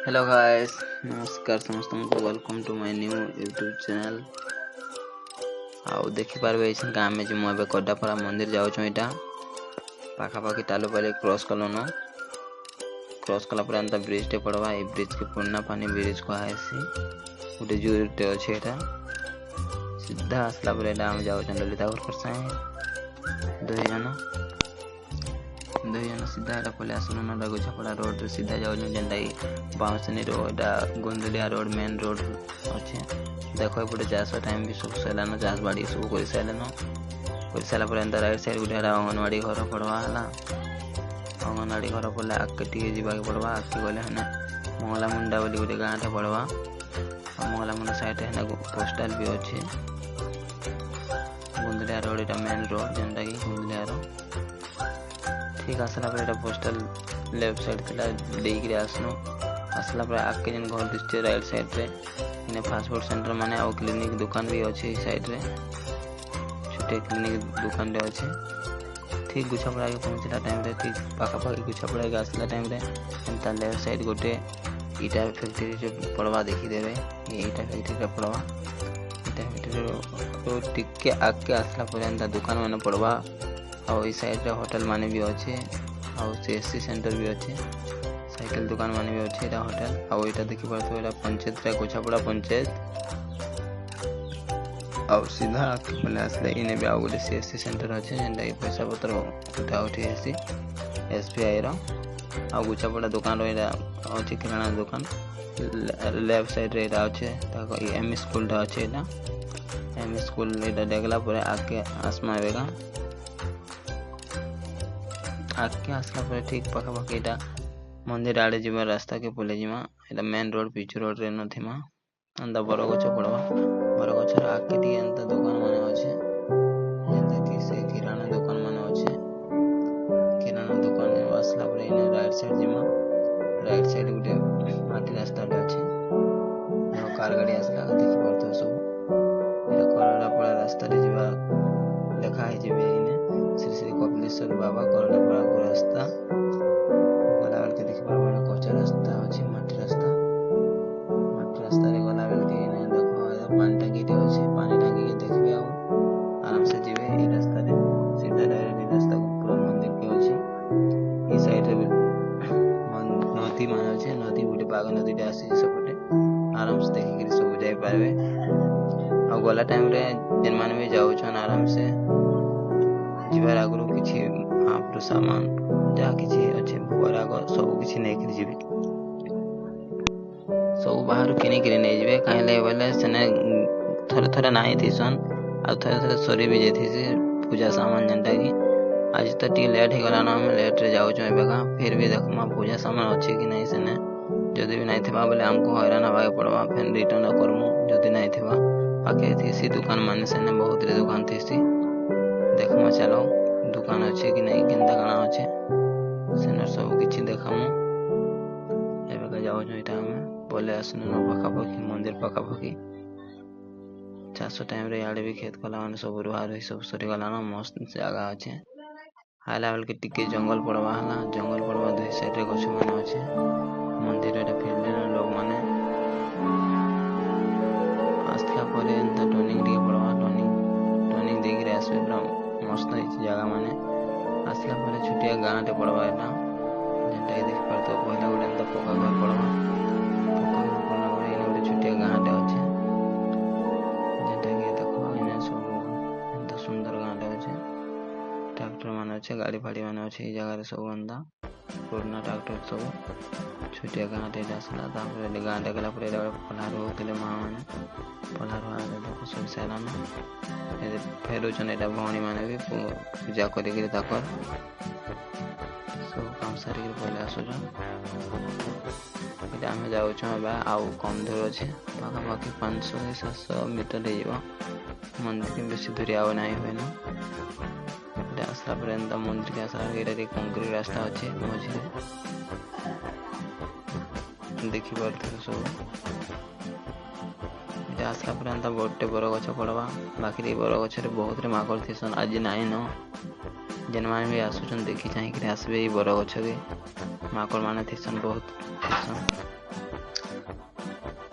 Hello guys, नमस्कार समस्त को welcome to my new YouTube channel. आउ देखि पारबे एछन का में जे मु एबे कोडापरा मंदिर जाउ छु। एटा पाखा पाखी तालु पले क्रॉस कलोनो क्रॉस कला पर अंत ब्रिज टे पड़वा। ए ब्रिज के पुन्ना पानी ब्रिज को आसी उटे जूर टे अछि। एटा सीधा असला पर एटा हम जाउ छु ललिता घर पर साए दुई जन सीधा एटा पले आसनो ना लगो छपड़ा रोड रे सीधा जाउ छु। जेंटा बाउंसनी रोड गोंदलिया रोड मेन रोड अच्छे। देखो एपटे चाष टाइम भी सब सैलानो चाष बाड़ी सब कर सारा पर एंता राइट साइड गुटे अंगनवाड़ी घर पड़वा है। अंगनवाड़ी घर पड़े आगे टे जावाक पड़वा। आगे गले हेने मंगला मुंडा बोली गोटे गाँव टे पड़वा। मंगला मुंडा साइड हेने पोस्टाल भी अच्छे। गोंदलिया रोड एटा मेन रोड जेनटा कि गोंदलिया ठीक आसला पर पोस्टल लेफ्ट साइड थिला देइकरी आसला पर आके जन घर दिसते राइट साइड रे इने फास्ट फूड सेंटर माने और क्लिनिक दुकान भी अच्छे। साइड रे छोटे क्लिनिक दुकान रे अच्छे। ठीक गुछापड़ा के पहुंचला टाइम रे ठीक पाखा पाखी गुछापड़ा के आसला टाइम रे एंता लेफ्ट साइड गोटे ईटा फैक्ट्री जो पड़वा देखि देबे। ये ईटा फैक्ट्री रे पड़वा। ईटा फैक्ट्री तो टिके आके आसला पर एंता दुकान माने पड़वा। और इस साइड रे होटल माने भी अच्छे और सीएससी सेंटर भी अच्छे। साइकिल दुकान माने भी अच्छे। एटा होटल और एटा देखि परतो एटा पंचायत रे कोछापड़ा पंचायत और सीधा आके पले आसले इने भी आउ गोटे सीएससी सेंटर अच्छे। जेंटा कि पैसा पत्र उठा उठी हेसी एसबीआई रो और गुछापड़ा दुकान रो एटा अच्छे किराना दुकान। लेफ्ट साइड रे एटा अच्छे ताको एम स्कूल टा अच्छे। एटा एम स्कूल एटा देखला परे आके आसमा आवेगा। आके आसला पर ठीक पाखा पाखी एटा मंदिर आड़े जीवा रास्ता के पले जीवा। एटा मेन रोड पिच रोड रे नथिमा अंदा बरो गछ पड़वा। बरो गछ रे आके टी अंता दुकान माने अच्छे। जेंते कि से किराना दुकान माने अच्छे। किराना दुकान में आसला पर इने राइट साइड जीवा। राइट साइड गुटे माटी रास्ता टे अच्छे। और कार गाड़ी आसला देखि परतो सब एटा कोरडा पड़ा रास्ता रे जीवा देखा है जेबे इने श्री श्री कपिलेश्वर बाबा कोरडा पड़ा को रास्ता गला बेल के देखि परबो। कच्चा रास्ता अछि माटी रास्ता रे गला बेल के इने देखो पानी टंकी टे अछि। पानी टंकी के देखबे आ आराम से जेबे। ए रास्ता रे सीधा डायरेक्ट रास्ता को पूरा मंदिर के अछि। ई साइड रे नदी मान अछि। नदी गुटे बाग नदी टे आसी सपटे आराम से देखि के सब जाय पारबे। और गला टाइम रे जेन मान भी जाउ छन आराम से जीवार आगु किछि आपरो सामान जा किछि अच्छे बराग सब किछि नै कर जीवे। सब बाहर किने किने नै जीवे काहेले बोले सने थोड़े थोड़े नाही थिसन आ थोड़े थोड़े सरी भी जेथिसे पूजा सामान जनता की। आज तो टी लेट हे गला ना हम लेट रे जाउ छ बेगा फिर भी देखमा पूजा सामान अच्छे कि नै सने जदी भी नै थबा बोले हमको हैरान हवा पड़वा। फिर रिटर्न करमु जदी नै थबा पाके थीसी दुकान माने सने बहुत रे दुकान थीसी देखमा चलो दुकान अच्छे कि नहीं केंदा काना अच्छे सेनर सब किछि देखमु। एबे का जाउ जोइटा हम बोले आसनु न पाखा पाखी मंदिर पाखा पाखी चासो टाइम रे याडे भी खेत कला माने सब रुहा रही सब सरी गला न मस्त जगह अच्छे। हाई लेवल के टिके जंगल पड़वा हला जंगल पड़वा दुई साइड रे गछ माने अच्छे। मंदिर रे फील्ड रे लोग माने आस्था परे एंता टर्निंग दी पड़वा। टर्निंग देख रे आसबे पूरा मस्त है जगह माने आसला पर छुटिया गाँव टे पड़वा। एटा जेंटा कि देख परतो पहला गोटे एंता पक्का घर पड़वा। पक्का घर पड़ला पर इने गोटे छुटिया गाँव टे अच्छे। जेंटा कि देखो इने सब एंता सुंदर गाँव टे अच्छे। ट्रैक्टर माने अच्छे गाड़ी फाड़ी माने अच्छे। ई जगह रे सब एंता पुराना ट्रैक्टर सब छुटिया गाँव टे आसला। तापर गाँव टे गला पर पल्हार होतले मां माने पल्हार आले देखो सब सेना में ए फेरो जने एटा भौणी माने भी पूजा करी के ताकर सब काम सारी के पहले आसो छ। एटा हम जाउ छ बा आउ कम दूर अछि पाखा पाखी 500 से 700 मीटर ले जेबो। मंदिर के बेसी दूर आव नाही होय न। एटा आसला पर एंता मंदिर के आसला एटा रे कंक्रीट रास्ता अछि मझे देखि परथि सब आसला पर एंता गोटे बरो गछ पड़वा। बाकी रे बरो गछ रे बहुत रे माकड़ थिसन आज नाही न जेन माने भी आसुचन देखि चाहि के आसबे। ई बरो गछ रे माकड़ माने थिसन बहुत थिसन।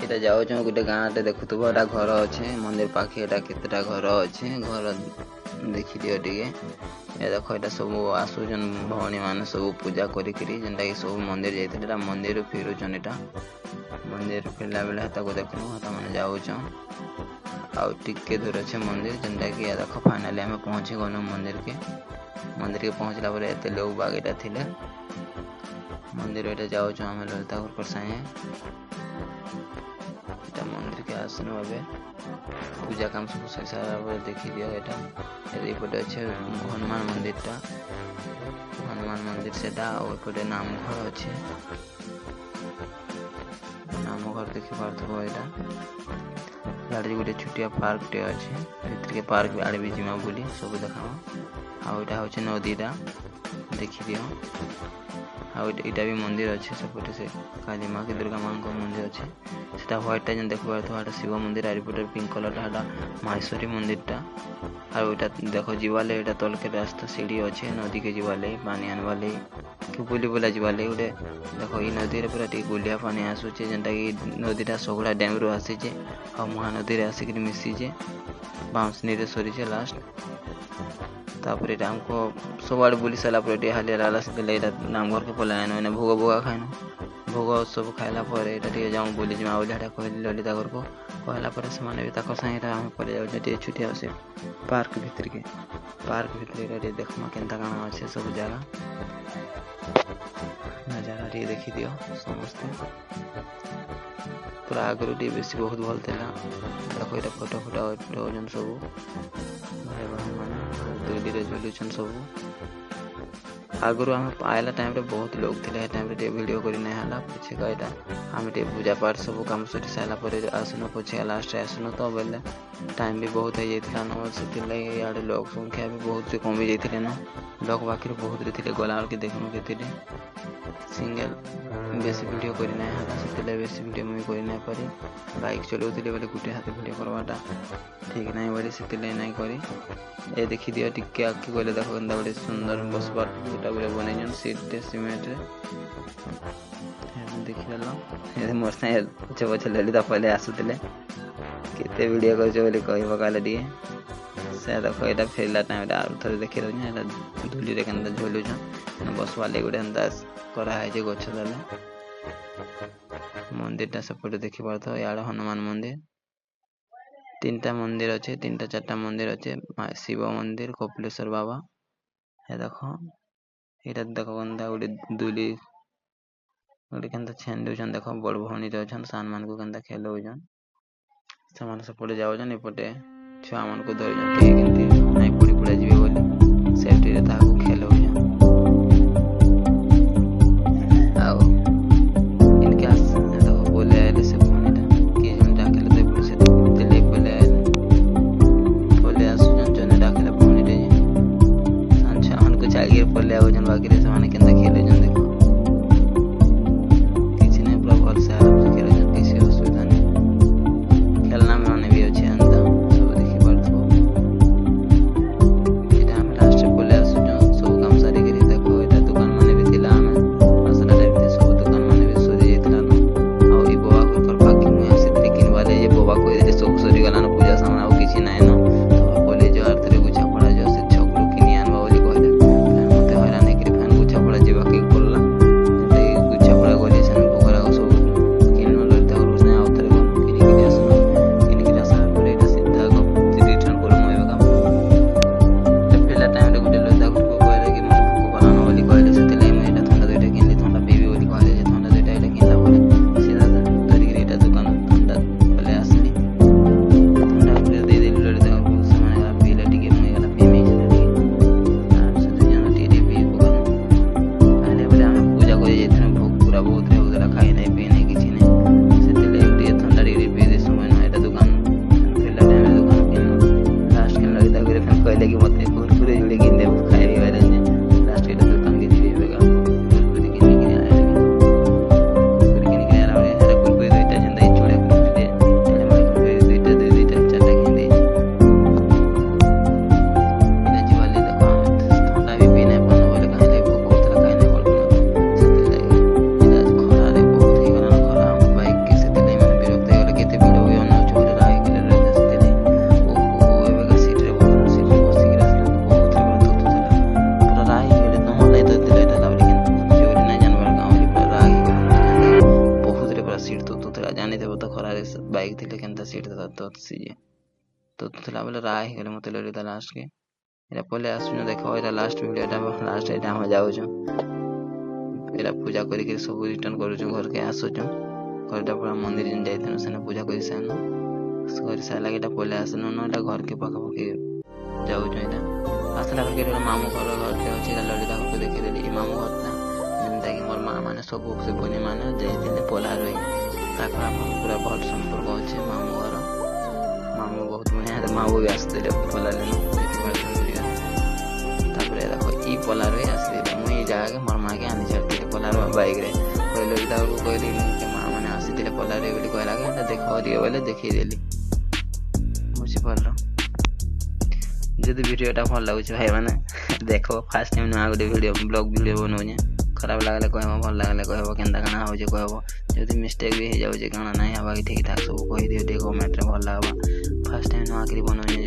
ଏଇଟା ଯାଉଛୁ ଗୋଟେ ଗାଁଟେ ଦେଖୁଥିବ, ଏଟା ଘର ଅଛି ମନ୍ଦିର ପାଖେ, ଏଟା କେତେଟା ଘର ଅଛି, ଘର ଦେଖିଦିଅ ଟିକେ। ଏ ଦେଖ ଏଟା ସବୁ ଆସୁଛନ୍ ଭଉଣୀ ମାନେ ସବୁ ପୂଜା କରିକିରି, ଯେନ୍ଟାକି ସବୁ ମନ୍ଦିର ଯାଇଥିଲେ, ଏଟା ମନ୍ଦିରରୁ ଫେରୁଛନ୍। ଏଟା ମନ୍ଦିର ଫେରିଲା ବେଳେ ତାକୁ ଦେଖୁନୁ ତାମାନେ ଯାଉଛନ୍। ଆଉ ଟିକେ ଦୂର ଅଛି ମନ୍ଦିର, ଯେନ୍ଟାକି ଦେଖ ଫାଇନାଲି ଆମେ ପହଞ୍ଚି ଗଲୁ ମନ୍ଦିରକେ। ମନ୍ଦିରକେ ପହଞ୍ଚିଲା ପରେ ଏତେ ଲୋକ ବାଗିଟା ଥିଲେ ମନ୍ଦିର। ଏଟା ଯାଉଛୁ ଆମେ ଲଳିତା ଘରକର ସାଙ୍ଗେ। ଏଟା ମନ୍ଦିରକେ ଆସନୁ, ଏବେ ପୂଜା କାମ ସବୁ ସରି ସାରିଲା ପରେ ଦେଖିଦିଅ। ଏଟା ଏପଟେ ଅଛି ହନୁମାନ ମନ୍ଦିରଟା, ହନୁମାନ ମନ୍ଦିର ସେଟା। ଆଉ ଏପଟେ ନାମ ଘର ଅଛି, ନାମ ଘର ଦେଖିପାରୁଥିବ। ଏଇଟା ଇଆଡ଼େ ଗୋଟେ ଛୋଟିଆ ପାର୍କଟେ ଅଛି, ଭିତରକେ ପାର୍କ ଆଡ଼େ ବି ଯିମା ବୋଲି ସବୁ ଦେଖାମ। ଆଉ ଏଇଟା ହେଉଛି ନଦୀଟା, ଦେଖିଦିଅ। ଆଉ ଏଇଟା ବି ମନ୍ଦିର ଅଛି ସେପଟେ, ସେ କାলী ମା କି ଦୁର୍ଗା ମାଙ୍କ ମନ୍ଦିର ଅଛି। ସେଟା ହ୍ୱାଇଟଟା ଯେନ୍ ଦେଖିପାରୁଥିବ ଏଟା ଶିବ ମନ୍ଦିର, ଆଉ ଏପଟେ ପିଙ୍କ କଲରଟା ହେଟା ମାହେଶ୍ୱରୀ ମନ୍ଦିରଟା। ଆଉ ଏଇଟା ଦେଖ ଯିବାର୍ ଲାଗି ଏଇଟା ତଲକେ ରାସ୍ତା ସିঁଢ଼ି ଅଛି, ନଦୀକେ ଯିବାର୍ ଲାଗି, ପାନି ଆନବାର୍ ଲାଗି କି ବୁଲି ବୁଲା ଯିବାର୍ ଲାଗି। ଗୋଟେ ଦେଖ ଏଇ ନଦୀରେ ପୁରା ଟିକେ ଗୁଲିଆ ପାନି ଆସୁଛେ, ଯେନ୍ଟାକି ନଦୀଟା ସଗୁଡ଼ା ଡ୍ୟାମ୍ରୁ ଆସିଛେ ଆଉ ମହାନଦୀରେ ଆସିକିରି ମିଶିଛେ, ବାଉଁଶନୀରେ ସରିଛେ ଲାଷ୍ଟ। ତାପରେ ଏଇଟା ଆମକୁ ସବୁଆଡ଼େ ବୁଲି ସାରିଲା ପରେ ଟିକେ ହାଲିଆ ଲାଗଲା, ସେଥିଲାଗି ଏଇଟା ନାମ ଘରକେ ପଲେଇ ଆଇନୁ। ଏଇନେ ଭୋଗ ଭୋଗ ଖାଇନୁ, ଭୋଗ ସବୁ ଖାଇଲା ପରେ ଏଇଟା ଟିକେ ଯାଉଁ ବୁଲିଯିମା ବୋଲି ହେଟା କହିଲି ଲଳିତା ଘରକୁ। କହିଲା ପରେ ସେମାନେ ବି ତାଙ୍କ ସାଙ୍ଗରେ ଆମେ ପଳେଇ ଯାଉଛେ ଟିକେ ଛୁଟିଆ ସେ ପାର୍କ ଭିତରକେ। ପାର୍କ ଭିତରେ ଏଇଟା ଟିକେ ଦେଖମା କେନ୍ତା କାଣା ଅଛେ ସବୁ ଜାଗା, ନଜାରା ଟିକେ ଦେଖିଦିଅ ସମସ୍ତେ। ପୁରା ଆଗରୁ ଟିକେ ବେଶୀ ବହୁତ ଭଲ ଥିଲା। ଦେଖ ଏଇଟା ଫଟୋ ଫଟୋ ଉଠଉଛନ୍ ସବୁ ଭାଇ ଭଉଣୀମାନେ, ଦୋଳିରେ ଝୁଲୁଛନ୍ ସବୁ। ଆଗରୁ ଆମେ ଆଇଲା ଟାଇମ୍ରେ ବହୁତ ଲୋକ ଥିଲେ, ସେ ଟାଇମ୍ରେ ଟିକେ ଭିଡ଼ିଓ କରି ନାଇଁ ହେଲା। ପଛେକା ଏଇଟା ଆମେ ଟିକେ ପୂଜା ପାଠ ସବୁ କାମ ସରି ସାରିଲା ପରେ ଆସୁନୁ, ପଛେକା ଲାଷ୍ଟରେ ଆସୁନୁ ତ ବେଲେ ଟାଇମ୍ ବି ବହୁତ ହେଇଯାଇଥିଲା ନ, ସେଥିର୍ଲାଗି ଇଆଡ଼େ ଲୋକ ସଂଖ୍ୟା ବି ବହୁତ କମି ଯାଇଥିଲେ ନ। ଲୋକ ବାକିରେ ବହୁତରେ ଥିଲେ, ଗଲାବେଳକେ ଦେଖୁନୁ କେତେଟେ ସିଙ୍ଗଲ ବେଶୀ ଭିଡ଼ିଓ କରି ନାଇଁ ହେଲା, ସେଥିଲାଗି ବେଶୀ ଭିଡ଼ିଓ ମୁଇଁ କରି ନାଇଁ ପାରି। ବାଇକ୍ ଚଲାଉଥିଲି ବୋଲେ ଗୋଟେ ହାତେ ଭିଡ଼ିଓ କରବାଟା ଠିକ୍ ନାହିଁ ବୋଲି ସେଥିଲାଗି ନାଇଁ କରି। ଏ ଦେଖିଦିଅ ଟିକେ ଆଗକେ ଗଲେ ଦେଖ କେନ୍ତା ଗୋଟେ ସୁନ୍ଦର ବସବାର ଗୋଟା ଗୁଟେ ବନେଇଛନ୍ ସିଟ୍ଟେ ସିମେଣ୍ଟରେ, ଦେଖିଦେଲ। ମୋର୍ ସାଙ୍ଗେ ପଛେ ପଛେ ଲଳିତା ପଲେଇ ଆସୁଥିଲେ, କେତେ ଭିଡ଼ିଓ କରୁଛ ବୋଲି କହି ପକାଲେ ଟିକେ। ସେ ଦେଖ ଏଇଟା ଫେରିଲା ଟାଇମ୍ରେ ଆଉ ଥରେ ଦେଖି ଦେଉଛନ୍, ଏଇଟା ଧୂଲିରେ କେନ୍ତା ଝୁଲୁଛନ୍, ବସବାର୍ ଲାଗି ଗୋଟେ ଏନ୍ତା କରାହେଇଛି ଗଛ ତଲେ। ମନ୍ଦିରଟା ସେପଟେ ଦେଖିପାରୁଥିବ, ଇଆଡ଼େ ହନୁମାନ ମନ୍ଦିର। ତିନିଟା ମନ୍ଦିର ଅଛେ, ତିନିଟା ଚାରିଟା ମନ୍ଦିର ଅଛେ, ଶିବ ମନ୍ଦିର, କପିଳେଶ୍ୱର ବାବା। ଏ ଦେଖ ଏଇଟା ଦେଖ କେନ୍ତା ଗୋଟେ ଦୁଲି ଗୋଟେ କେନ୍ତା ଛେନ୍ଦୁଛନ୍, ଦେଖ ବଡ଼ ଭଉଣୀରେ ଅଛନ୍, ସାନ ମାନଙ୍କୁ କେନ୍ତା ଖେଲଉଛନ୍। ସେମାନେ ସେପଟେ ଯାଉଛନ୍, ଏପଟେ ଛୁଆମାନଙ୍କୁ ଧରିଛନ୍ କେହି କେମିତି ନାଇଁ ପଡ଼ି ପୁଡ଼ା ଯିବେ ବୋଲି ସେଫ୍ଟିରେ ତାହାକୁ ଖେଲଉଛନ୍। ଆଉ ଇନକେ ଆସ ଦେଖ ପଲେଇ ଆଇଲେ ସେ ଭଉଣୀଟା, କିଏ ଜଣେ ଡାକିଲେ ତ ଏପଟେ ସେ ଦିଲ୍ଲୀ ପଲେଇ ଆଇଲେ, ପଲେଇ ଆସୁଛନ୍। ଜଣେ ଡାକିଲେ ଭଉଣୀଟେ ଯେ ସାନ ଛୁଆମାନଙ୍କୁ ଛାଡ଼ିକିରି ପଲେଇ ଆଉଛନ୍, ବାକିରେ ସେମାନେ କେନ୍ତା ଖେଲୁଛନ୍ ଦେଖ। କିଛି ନାହିଁ, ପୁରା ଭଲସେ ଆରାମସେ ଖେଲୁଛନ୍, କିଛି ଅସୁବିଧା ନାହିଁ। ଖେଲନା ମାନେ ବି ଅଛି ଏନ୍ତା ସବୁ ଦେଖିପାରୁଥିବ। ଏଇଟା ଆମେ ଲାଷ୍ଟରେ ପଲେଇ ଆସୁଛନ୍ ସବୁ କାମ ସାରିକିରି। ଦେଖ ଏଇଟା ଦୋକାନ ମାନେ ବି ଥିଲା, ଆମେ ଆସିଲା ଟାଇମ୍ରେ ସବୁ ଦୋକାନ ମାନେ ବି ସରି ଯାଇଥିଲା ନ। ଆଉ ଏଇ ବୋବା ଘରକର ପାଖେ ମୁଇଁ ଆସିଥିଲି କିଣିବାର୍ ଲାଗି, ଯେ ବୋବା କହିଦେଲି ସବୁ ସରିଗଲାନ ପୂଜା ସାମାନ ଆଉ କିଛି ନାହିଁ ନ, ତମେ ପଲେଇ ଯାଅ ଆର ଥରେ ଗୁଛା ପଡ଼ା ଯାଅ ସେ ଛକରୁ କିନି ଆନବା ବୋଲି କହିଲେ। ମତେ ହଇରାଣ ହେଇକିରି ଫେନ୍ ଗୁଛା ପଡ଼ା ଯିବାକେ ପଡ଼ଲା। ଯେନ୍ତାକି ଗୁଛା ପଡ଼ା ଗଲି, ସେନେ ଭୋଗରାଗ ସବୁ କିଣିନୁ, ଲଳିତା ଘରକୁ ସାଙ୍ଗେ ଆଉ ଥରେ ଗଲୁ କିଣିକିରି ଆସିଲୁ। କିଣିକିରି ଆସିଲା ପରେ ଏଇଟା ସିଧା ରିଟର୍ନ କଲୁ ମୁଁ ଏବେ କାମ। ଫେରିଲା ଟାଇମ୍ରେ ଗୋଟେ ଲଳିତା ଘରକୁ କହିଲେ କି ମୋତେ ଭୋକ କଲାନ ବୋଲି କହିଲେ, ସେଥିଲାଗି ମୁଁ ଏଇଟା ଥଣ୍ଡା ଦୁଇଟା କିଣିଲି, ଥଣ୍ଡା ପିଇବି ବୋଲି କହିଲେ ଯେ ଥଣ୍ଡା ଦୁଇଟା ଏଇଟା କିଣିଲା ପରେ ସିଧା ଧରିକିରି ଏଇଟା ଦୋକାନ ଥଣ୍ଡା ପଲେଇ ଆସିଲି। ଥଣ୍ଡା ଗୋଟେ ଦେଇଦେଲି ଲଳିତା ଘରକୁ, ସେମାନେ ଗଲା ପିଇଲେ ଟିକେ, ମୁଇଁ ଗଲା ପିଇମି ସେଟା ଟିକେ, ଆରାମସେ ଦୁଇ ଜଣ ଟିକେ ଟିକେ ପିଇ ପକାଲୁ। ଖାଇଲେ ବୋଲେ ଆମେ ପୂଜା କରି ଯାଇଥିଲୁ, ଭୋକ ପୁରା ବହୁତ ହେଉଥିଲା, ଖାଇ ନାହିଁ ପିଇ ନାହିଁ କିଛି ନାହିଁ, ସେଥିଲାଗି ଟିକେ ଥଣ୍ଡା ଟିକେ ପିଇ ଦେଇ ସମୟ ନୁହେଁ। ଏଇଟା ଦୋକାନ ଫେରିଲା ଟାଇମ୍ରେ ଦୋକାନ କିଣିଲୁ। ଲାଷ୍ଟ କିଣିଲା ଲଳିତା ଘରେ ଫେନ୍ କହିଲେ କି ମୋତେ କୁରକୁରେ ଯୋଡ଼େ କିଣିଦେବୁ ଖାଇବି କହିଲେ ଯେ ଲାଷ୍ଟ ଏଇଟା ଦୋକାନକେ ଯିବି ଏବେ କା କୁରକୁରେ କିଣିକିରି ଆଇଲି। କୁରକୁରେ କିଣିକିରି ଆଇଲା ବେଳେ ହେରା କୁରକୁରେ ଦୁଇଟା ଯେନ୍ତାକି ଚୁଡ଼ା କୁରକୁରେ ଟେଢ଼େ କୁରକୁରେ ଦୁଇଟା ଚାରିଟା କିଣିଦେଇଛି। ଏଇଟା ଯିବାର୍ ଲାଗି ଦେଖ ଆମେ ଥଣ୍ଡା ବି ପିଇ ନାହିଁ ପାରୁନୁ ବୋଲେ କାହିଁକି ଭୋକ କରୁଥିଲା, ଖାଇ ନାହିଁ ପାରୁନୁ, ସେଥିଲାଗି ଏଇଟା ଖରାରେ ବହୁତ ହେଇଗଲା बाइक थी केनता सीट था तो सीजे तो थला बोले राय गले मते लरी ता लास्ट के एरा पले आसु देखो एरा लास्ट वीडियोटा लास्ट एटा हम जाउ छु एरा पूजा करी के सब रिटर्न करू छु घर के आसु छु घरटा पूरा मंदिर जिन जाइथनु सेना पूजा करी सानो कर साला केटा पले आसनु नटा घर के पाखा पाखी जाउ छु एटा आसला के मामू घर के अछि ललिता को देखि देली मामू घर ना जेनता कि मोर मां माने सब से बने माने जाइथिले पोला रही ताका पूरा भल संपर्क अछि मामू घर मामू बहुत बढ़िया मामू भी आसते पोला लेनो तापरे देखो ई पोला रही आसते मुई जाके मोर मां के आनी छाड़ती पोला बाइक रे कहले ललिता को कहली के मां माने आसीते पोला रे बोली कहला के देखो दिए बोले देखि देली बुझि परलो जदि वीडियोटा भल लागुछ भाई माने देखो फास्ट टाइम ना गोटे वीडियो ब्लॉग वीडियो बनौने खराब लागले कहबो भल लागले कहबो केनता काना हो जे कहबो जदि मिस्टेक भी हो जाउ जे काना नहीं हवा ठीक ठाक सब कहि दियो देखो कमेंट रे भल लागबा फास्ट टाइम ना आखिरी बनौने